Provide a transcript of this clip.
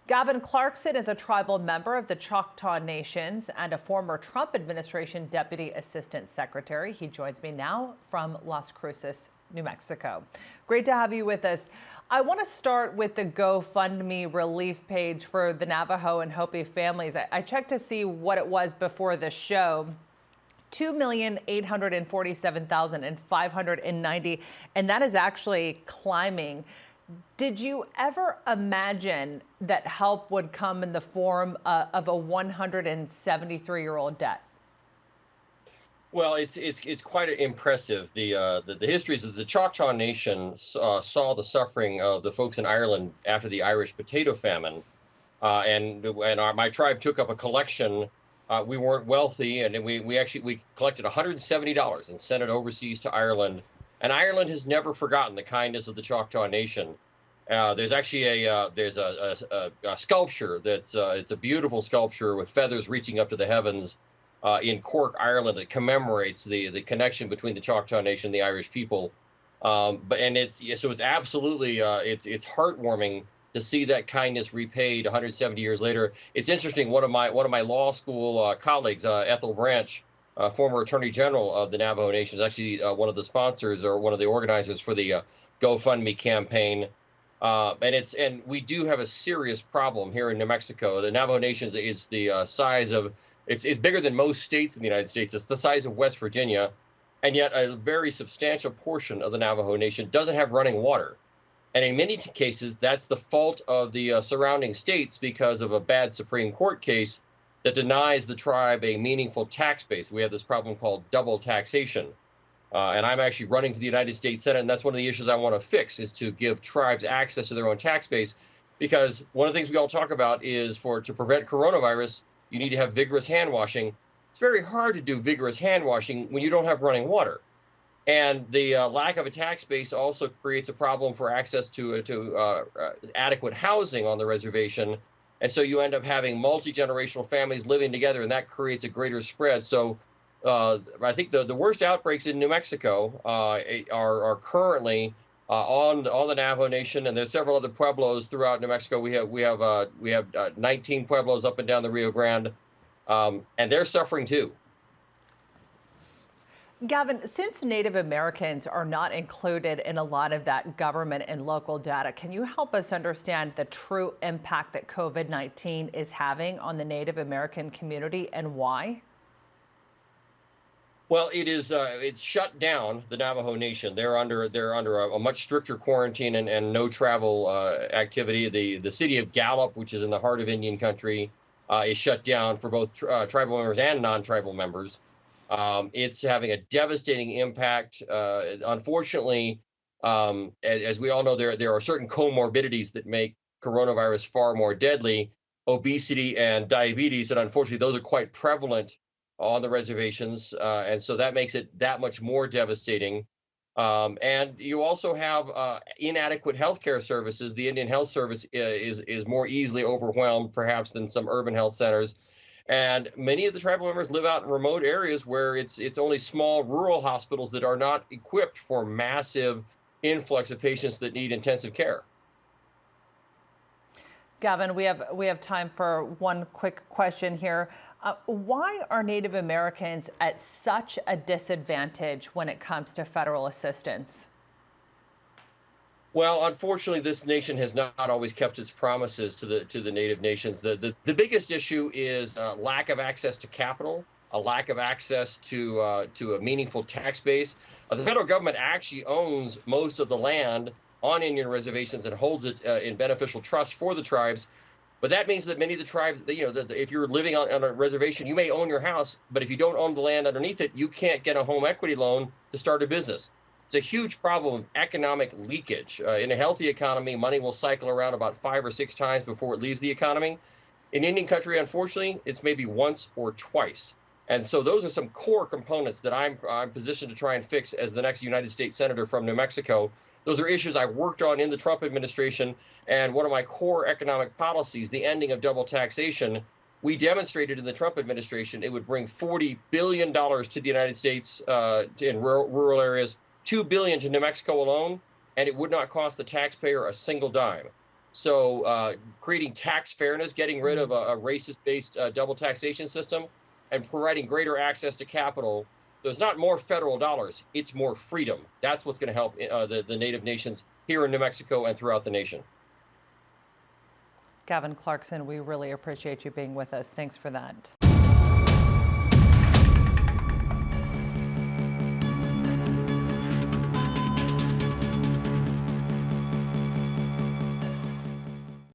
Gavin Clarkson is a tribal member of the Choctaw Nations and a former Trump administration deputy assistant secretary. He joins me now from Las Cruces, New Mexico. Great to have you with us. I want to start with the GoFundMe relief page for the Navajo and Hopi families. I checked to see what it was before the show. 2,847,590, and that is actually climbing. Did you ever imagine that help would come in the form of a 173-year-old debt? Well, it's quite impressive. The histories of the Choctaw Nation saw the suffering of the folks in Ireland after the Irish potato famine, my tribe took up a collection. We weren't wealthy, and we collected $170 and sent it overseas to Ireland. And Ireland has never forgotten the kindness of the Choctaw Nation. There's actually a sculpture that's it's a beautiful sculpture with feathers reaching up to the heavens in Cork, Ireland, that commemorates the connection between the Choctaw Nation and the Irish people. It's absolutely it's heartwarming to see that kindness repaid 170 years later. It's interesting. One of my law school colleagues, Ethel Branch, former Attorney General of the Navajo Nation, is actually one of the sponsors or one of the organizers for the GoFundMe campaign. And we do have a serious problem here in New Mexico. The Navajo Nation is the size of it's bigger than most states in the United States. It's the size of West Virginia, and yet a very substantial portion of the Navajo Nation doesn't have running water. And in many cases, that's the fault of the surrounding states because of a bad Supreme Court case that denies the tribe a meaningful tax base. We have this problem called double taxation. And I'm actually running for the United States Senate, and that's one of the issues I want to fix, is to give tribes access to their own tax base. Because one of the things we all talk about is to prevent coronavirus, you need to have vigorous hand washing. It's very hard to do vigorous hand washing when you don't have running water. And the lack of a tax base also creates a problem for access to adequate housing on the reservation. And so you end up having multi-generational families living together, and that creates a greater spread. So I think the worst outbreaks in New Mexico are currently on the Navajo Nation, and there's several other pueblos throughout New Mexico. We have 19 pueblos up and down the Rio Grande, and they're suffering too. Gavin, since Native Americans are not included in a lot of that government and local data, can you help us understand the true impact that COVID-19 is having on the Native American community and why? Well, it's shut down the Navajo Nation. They're under a much stricter quarantine and no travel activity. The city of Gallup, which is in the heart of Indian country, is shut down for both tribal members and non-tribal members. It's having a devastating impact. Unfortunately, as we all know, there are certain comorbidities that make coronavirus far more deadly: obesity and diabetes, and unfortunately, those are quite prevalent on the reservations, and so that makes it that much more devastating. And you also have inadequate healthcare services. The Indian Health Service is more easily overwhelmed, perhaps, than some urban health centers. And many of the tribal members live out in remote areas where it's only small rural hospitals that are not equipped for massive influx of patients that need intensive care. Gavin, we have time for one quick question here. Why are Native Americans at such a disadvantage when it comes to federal assistance? Well, unfortunately, this nation has not always kept its promises to the Native nations. The biggest issue is lack of access to capital, a lack of access to a meaningful tax base. The federal government actually owns most of the land on Indian reservations and holds it in beneficial trust for the tribes. But that means that many of the tribes, if you're living on a reservation, you may own your house, but if you don't own the land underneath it, you can't get a home equity loan to start a business. It's a huge problem of economic leakage. In a healthy economy, money will cycle around about 5 or 6 times before it leaves the economy. In Indian country, unfortunately, it's maybe once or twice. And so those are some core components that I'm positioned to try and fix as the next United States Senator from New Mexico. Those are issues I worked on in the Trump administration. And one of my core economic policies, the ending of double taxation, we demonstrated in the Trump administration it would bring $40 billion to the United States in rural areas, $2 billion to New Mexico alone, and it would not cost the taxpayer a single dime. So creating tax fairness, getting rid of a racist-based double taxation system, and providing greater access to capital. There's not more federal dollars, it's more freedom. That's what's going to help the Native nations here in New Mexico and throughout the nation. Gavin Clarkson, we really appreciate you being with us. Thanks for that.